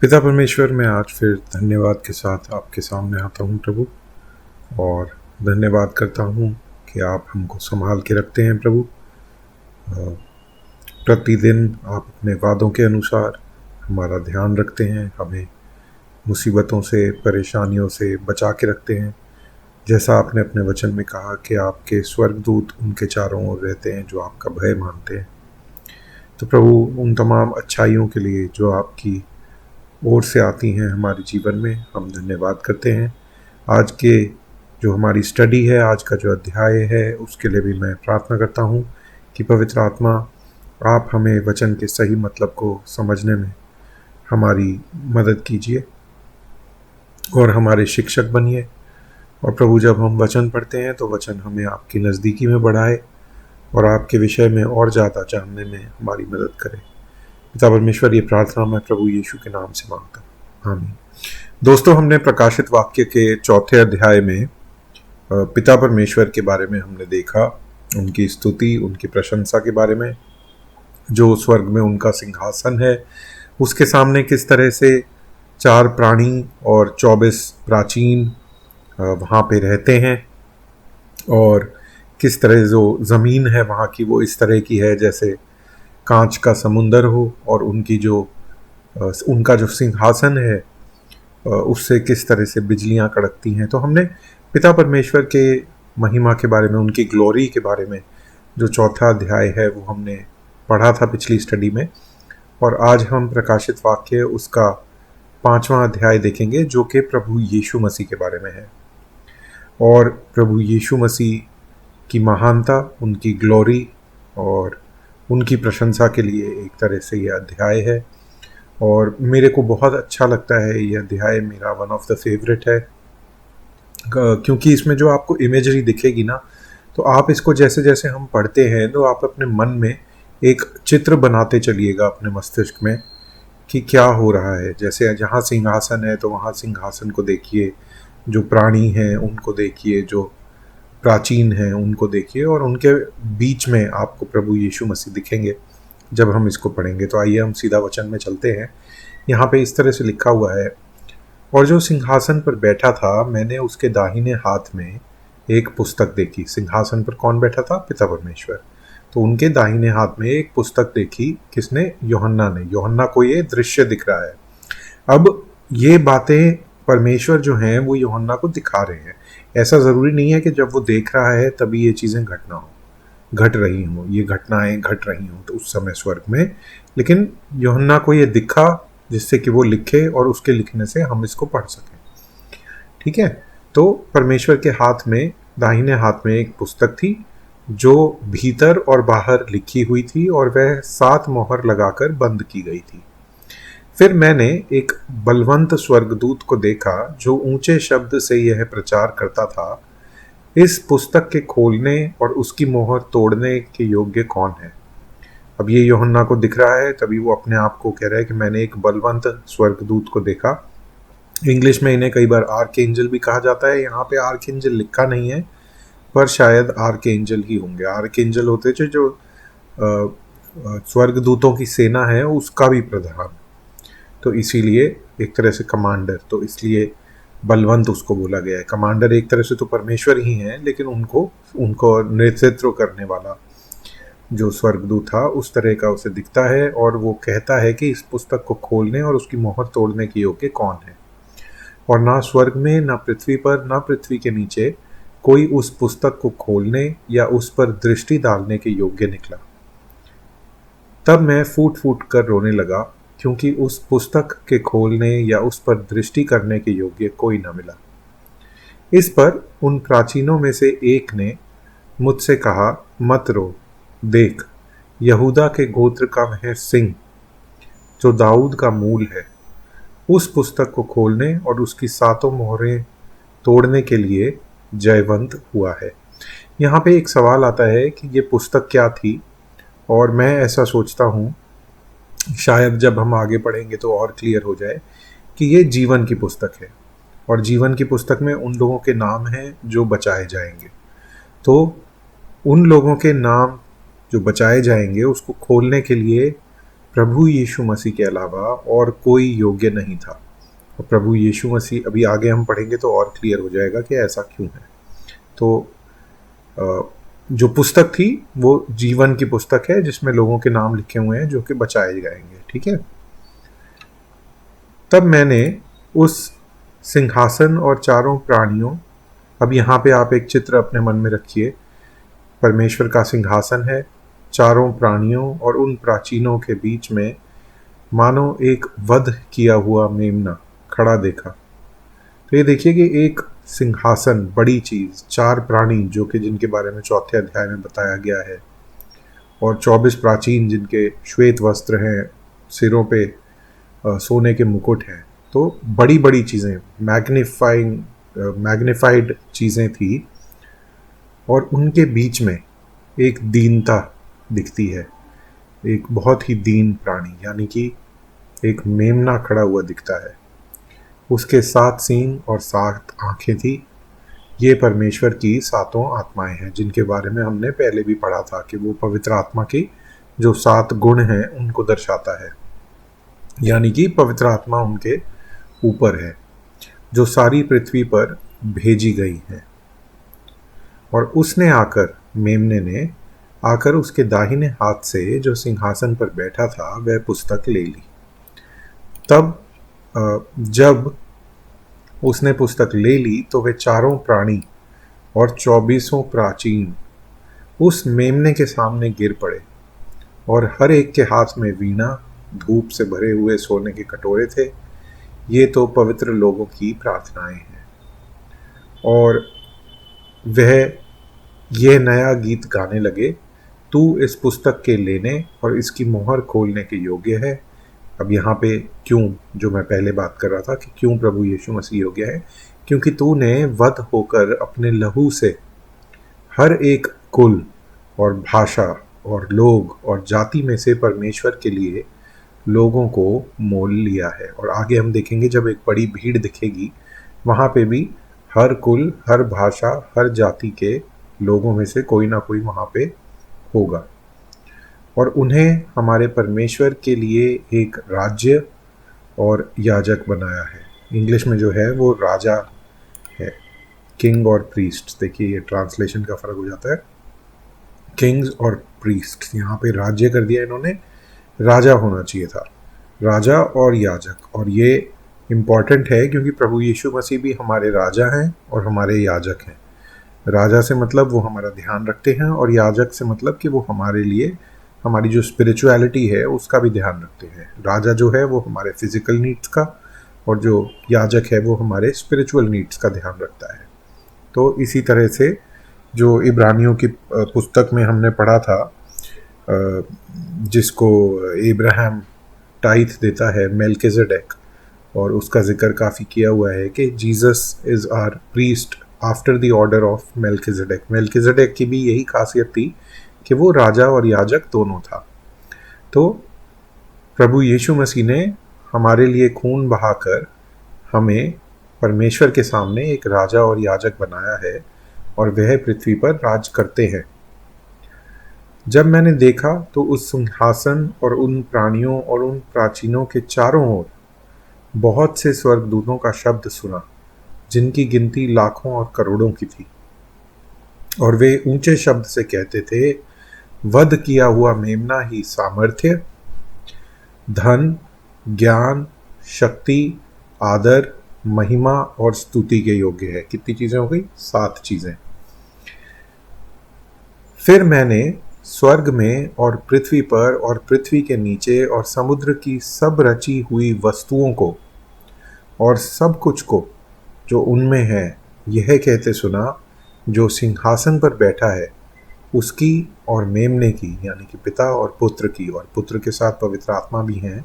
पिता परमेश्वर, मैं आज फिर धन्यवाद के साथ आपके सामने आता हूँ प्रभु। और धन्यवाद करता हूँ कि आप हमको संभाल के रखते हैं प्रभु। प्रतिदिन आप अपने वादों के अनुसार हमारा ध्यान रखते हैं, हमें मुसीबतों से, परेशानियों से बचा के रखते हैं। जैसा आपने अपने वचन में कहा कि आपके स्वर्गदूत उनके चारों ओर रहते हैं जो आपका भय मानते हैं। तो प्रभु, उन तमाम अच्छाइयों के लिए जो आपकी ओर से आती हैं हमारे जीवन में, हम धन्यवाद करते हैं। आज के जो हमारी स्टडी है, आज का जो अध्याय है, उसके लिए भी मैं प्रार्थना करता हूँ कि पवित्र आत्मा आप हमें वचन के सही मतलब को समझने में हमारी मदद कीजिए और हमारे शिक्षक बनिए। और प्रभु, जब हम वचन पढ़ते हैं तो वचन हमें आपकी नज़दीकी में बढ़ाए और आपके विषय में और ज़्यादा जानने में हमारी मदद करे। पिता परमेश्वर, ये प्रार्थना मैं प्रभु यीशु के नाम से मांगता हूँ, आमीन। दोस्तों, हमने प्रकाशित वाक्य के चौथे अध्याय में पिता परमेश्वर के बारे में हमने देखा, उनकी स्तुति, उनकी प्रशंसा के बारे में। जो स्वर्ग में उनका सिंहासन है, उसके सामने किस तरह से 4 प्राणी और 24 प्राचीन वहाँ पे रहते हैं, और किस तरह जो ज़मीन है वहाँ की वो इस तरह की है जैसे कांच का समुंदर हो, और उनका जो सिंहासन है उससे किस तरह से बिजलियां कड़कती हैं। तो हमने पिता परमेश्वर के महिमा के बारे में, उनकी ग्लोरी के बारे में जो चौथा अध्याय है वो हमने पढ़ा था पिछली स्टडी में। और आज हम प्रकाशित वाक्य उसका 5वां अध्याय देखेंगे जो कि प्रभु यीशु मसीह के बारे में है। और प्रभु यीशु मसीह की महानता, उनकी ग्लोरी और उनकी प्रशंसा के लिए एक तरह से यह अध्याय है। और मेरे को बहुत अच्छा लगता है यह अध्याय, मेरा वन ऑफ द फेवरेट है, क्योंकि इसमें जो आपको इमेजरी दिखेगी ना, तो आप इसको जैसे जैसे हम पढ़ते हैं तो आप अपने मन में एक चित्र बनाते चलिएगा अपने मस्तिष्क में कि क्या हो रहा है। जैसे जहाँ सिंहासन है तो वहाँ सिंहासन को देखिए, जो प्राणी हैं उनको देखिए, जो प्राचीन हैं उनको देखिए, और उनके बीच में आपको प्रभु यीशु मसीह दिखेंगे जब हम इसको पढ़ेंगे। तो आइए हम सीधा वचन में चलते हैं। यहाँ पे इस तरह से लिखा हुआ है, और जो सिंहासन पर बैठा था, मैंने उसके दाहिने हाथ में एक पुस्तक देखी। सिंहासन पर कौन बैठा था? पिता परमेश्वर। तो उनके दाहिने हाथ में एक पुस्तक देखी। किसने? यूहन्ना ने। यूहन्ना को ये दृश्य दिख रहा है। अब ये बातें परमेश्वर जो हैं वो यूहन्ना को दिखा रहे हैं। ऐसा ज़रूरी नहीं है कि जब वो देख रहा है तभी ये चीज़ें घट रही हों, ये घटनाएं घट रही हों तो उस समय स्वर्ग में, लेकिन यूहन्ना को ये दिखा जिससे कि वो लिखे और उसके लिखने से हम इसको पढ़ सकें। ठीक है। तो परमेश्वर के हाथ में, दाहिने हाथ में एक पुस्तक थी जो भीतर और बाहर लिखी हुई थी, और वह 7 मोहर लगाकर बंद की गई थी। फिर मैंने एक बलवंत स्वर्गदूत को देखा जो ऊंचे शब्द से यह प्रचार करता था, इस पुस्तक के खोलने और उसकी मोहर तोड़ने के योग्य कौन है। अब ये यूहन्ना को दिख रहा है, तभी वो अपने आप को कह रहा है कि मैंने एक बलवंत स्वर्गदूत को देखा। इंग्लिश में इन्हें कई बार आर्कएंजल भी कहा जाता है। यहाँ पे आर्कएंजल लिखा नहीं है, पर शायद आर्कएंजल ही होंगे। आर्कएंजल होते थे जो स्वर्गदूतों की सेना है उसका भी प्रधान, तो इसीलिए एक तरह से कमांडर, तो इसलिए बलवंत उसको बोला गया है। कमांडर एक तरह से तो परमेश्वर ही हैं, लेकिन उनको नेतृत्व करने वाला जो स्वर्गदूत था उस तरह का उसे दिखता है, और वो कहता है कि इस पुस्तक को खोलने और उसकी मोहर तोड़ने के योग्य कौन है। और ना स्वर्ग में, ना पृथ्वी पर, ना पृथ्वी के नीचे कोई उस पुस्तक को खोलने या उस पर दृष्टि डालने के योग्य निकला। तब मैं फूट फूट कर रोने लगा, क्योंकि उस पुस्तक के खोलने या उस पर दृष्टि करने के योग्य कोई न मिला। इस पर उन प्राचीनों में से एक ने मुझसे कहा, मत रो, देख, यहूदा के गोत्र का वह सिंह जो दाऊद का मूल है, उस पुस्तक को खोलने और उसकी 7 मोहरें तोड़ने के लिए जयवंत हुआ है। यहाँ पे एक सवाल आता है कि ये पुस्तक क्या थी, और मैं ऐसा सोचता हूँ, शायद जब हम आगे पढ़ेंगे तो और क्लियर हो जाए कि ये जीवन की पुस्तक है, और जीवन की पुस्तक में उन लोगों के नाम हैं जो बचाए जाएंगे। तो उन लोगों के नाम जो बचाए जाएंगे उसको खोलने के लिए प्रभु यीशु मसीह के अलावा और कोई योग्य नहीं था। और प्रभु यीशु मसीह, अभी आगे हम पढ़ेंगे तो और क्लियर हो जाएगा कि ऐसा क्यों है। तो जो पुस्तक थी वो जीवन की पुस्तक है, जिसमें लोगों के नाम लिखे हुए हैं जो कि बचाए जाएंगे। ठीक है। तब मैंने उस सिंहासन और चारों प्राणियों, अब यहाँ पे आप एक चित्र अपने मन में रखिए। परमेश्वर का सिंहासन है, चारों प्राणियों और उन प्राचीनों के बीच में मानो एक वध किया हुआ मेमना खड़ा देखा। तो ये देखिए कि एक सिंहासन, बड़ी चीज, चार प्राणी जो कि जिनके बारे में चौथे अध्याय में बताया गया है, और 24 प्राचीन जिनके श्वेत वस्त्र हैं, सिरों पे सोने के मुकुट हैं। तो बड़ी बड़ी चीज़ें, मैग्निफाइड चीज़ें थी, और उनके बीच में एक दीनता दिखती है, एक बहुत ही दीन प्राणी, यानी कि एक मेमना खड़ा हुआ दिखता है। उसके 7 सींग और 7 आंखें थी। ये परमेश्वर की 7 आत्माएं हैं, जिनके बारे में हमने पहले भी पढ़ा था कि वो पवित्र आत्मा की जो 7 गुण हैं उनको दर्शाता है, यानी कि पवित्र आत्मा उनके ऊपर है, जो सारी पृथ्वी पर भेजी गई है। और उसने आकर, मेमने ने आकर उसके दाहिने हाथ से जो सिंहासन पर बैठा था वह पुस्तक ले ली। तब जब उसने पुस्तक ले ली तो वे चारों प्राणी और 24 प्राचीन उस मेमने के सामने गिर पड़े, और हर एक के हाथ में वीणा, धूप से भरे हुए सोने के कटोरे थे। ये तो पवित्र लोगों की प्रार्थनाएं हैं। और वह यह नया गीत गाने लगे, तू इस पुस्तक के लेने और इसकी मोहर खोलने के योग्य है। अब यहाँ पे क्यों, जो मैं पहले बात कर रहा था कि क्यों प्रभु यीशु मसीह योग्य है, क्योंकि तूने वध होकर अपने लहू से हर एक कुल और भाषा और लोग और जाति में से परमेश्वर के लिए लोगों को मोल लिया है। और आगे हम देखेंगे जब एक बड़ी भीड़ दिखेगी, वहाँ पे भी हर कुल, हर भाषा, हर जाति के लोगों में से कोई ना कोई वहाँ पे होगा, और उन्हें हमारे परमेश्वर के लिए एक राज्य और याजक बनाया है। इंग्लिश में जो है वो राजा है, किंग और प्रीस्ट। देखिए ये ट्रांसलेशन का फर्क हो जाता है, किंग्स और प्रीस्ट। यहाँ पे राज्य कर दिया इन्होंने, राजा होना चाहिए था, राजा और याजक। और ये इम्पॉर्टेंट है क्योंकि प्रभु यीशु मसीह भी हमारे राजा हैं और हमारे याजक हैं। राजा से मतलब वो हमारा ध्यान रखते हैं, और याजक से मतलब कि वो हमारे लिए, हमारी जो स्पिरिचुअलिटी है उसका भी ध्यान रखते हैं। राजा जो है वो हमारे फिजिकल नीड्स का, और जो याजक है वो हमारे स्पिरिचुअल नीड्स का ध्यान रखता है। तो इसी तरह से जो इब्रानियों की पुस्तक में हमने पढ़ा था, जिसको इब्राहिम टाइथ देता है, मेल्किजेडेक, और उसका जिक्र काफ़ी किया हुआ है कि Jesus is our priest after the order of Melchizedek. Melchizedek की भी यही खासियत थी कि वो राजा और याजक दोनों था। तो प्रभु यीशु मसीह ने हमारे लिए खून बहाकर हमें परमेश्वर के सामने एक राजा और याजक बनाया है, और वह पृथ्वी पर राज करते हैं। जब मैंने देखा तो उस सिंहासन और उन प्राणियों और उन प्राचीनों के चारों ओर बहुत से स्वर्गदूतों का शब्द सुना, जिनकी गिनती लाखों और करोड़ों की थी। और वे ऊंचे शब्द से कहते थे, वध किया हुआ मेमना ही सामर्थ्य, धन, ज्ञान, शक्ति, आदर, महिमा और स्तुति के योग्य है। कितनी चीजें हो गई? 7 चीजें। फिर मैंने स्वर्ग में और पृथ्वी पर और पृथ्वी के नीचे और समुद्र की सब रची हुई वस्तुओं को और सब कुछ को जो उनमें है यह कहते सुना, जो सिंहासन पर बैठा है उसकी और मेमने की, यानी कि पिता और पुत्र की, और पुत्र के साथ पवित्र आत्मा भी हैं,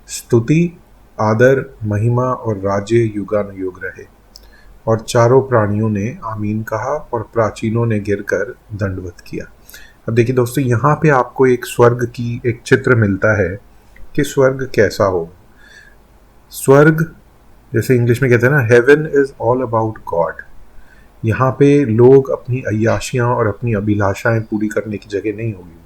स्तुति, आदर, महिमा और राज्य युगानुयुग रहे। और चारों प्राणियों ने आमीन कहा, और प्राचीनों ने गिरकर दंडवत किया। अब देखिए दोस्तों, यहाँ पे आपको एक स्वर्ग की एक चित्र मिलता है कि स्वर्ग कैसा हो। स्वर्ग, जैसे इंग्लिश में कहते हैं ना, heaven is all about God. यहाँ पे लोग अपनी अय्याशियाँ और अपनी अभिलाषाएं पूरी करने की जगह नहीं होगी।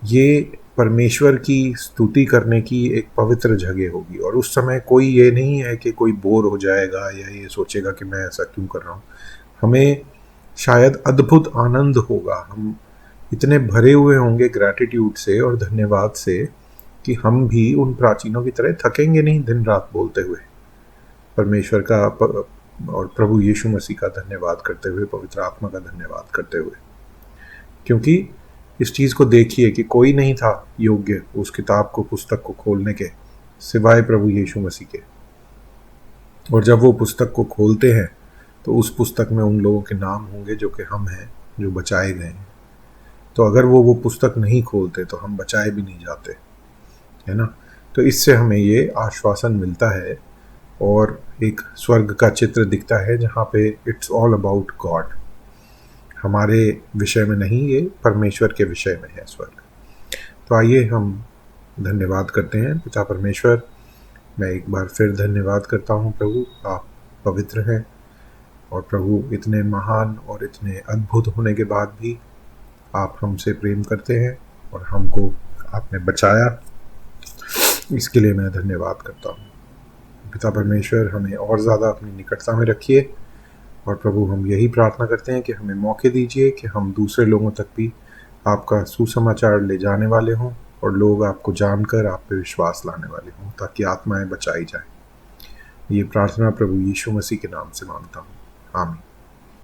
ये परमेश्वर की स्तुति करने की एक पवित्र जगह होगी। और उस समय कोई ये नहीं है कि कोई बोर हो जाएगा या ये सोचेगा कि मैं ऐसा क्यों कर रहा हूँ। हमें शायद अद्भुत आनंद होगा, हम इतने भरे हुए होंगे ग्रैटिट्यूड से और धन्यवाद से कि हम भी उन प्राचीनों की तरह थकेंगे नहीं दिन रात बोलते हुए परमेश्वर का और प्रभु यीशु मसीह का धन्यवाद करते हुए, पवित्र आत्मा का धन्यवाद करते हुए। क्योंकि इस चीज़ को देखिए कि कोई नहीं था योग्य उस किताब को, पुस्तक को खोलने के सिवाय प्रभु यीशु मसीह के। और जब वो पुस्तक को खोलते हैं तो उस पुस्तक में उन लोगों के नाम होंगे जो कि हम हैं, जो बचाए गए हैं। तो अगर वो पुस्तक नहीं खोलते तो हम बचाए भी नहीं जाते, है ना। तो इससे हमें ये आश्वासन मिलता है और एक स्वर्ग का चित्र दिखता है जहाँ पे इट्स ऑल अबाउट गॉड। हमारे विषय में नहीं, ये परमेश्वर के विषय में है स्वर्ग। तो आइए हम धन्यवाद करते हैं। पिता परमेश्वर, मैं एक बार फिर धन्यवाद करता हूँ प्रभु, आप पवित्र हैं और प्रभु इतने महान और इतने अद्भुत होने के बाद भी आप हमसे प्रेम करते हैं और हमको आपने बचाया, इसके लिए मैं धन्यवाद करता हूँ। पिता परमेश्वर, हमें और ज़्यादा अपनी निकटता में रखिए और प्रभु हम यही प्रार्थना करते हैं कि हमें मौके दीजिए कि हम दूसरे लोगों तक भी आपका सुसमाचार ले जाने वाले हों और लोग आपको जानकर आप पे विश्वास लाने वाले हों, ताकि आत्माएं बचाई जाएं। ये प्रार्थना प्रभु यीशु मसीह के नाम से मांगता हूँ, आमीन।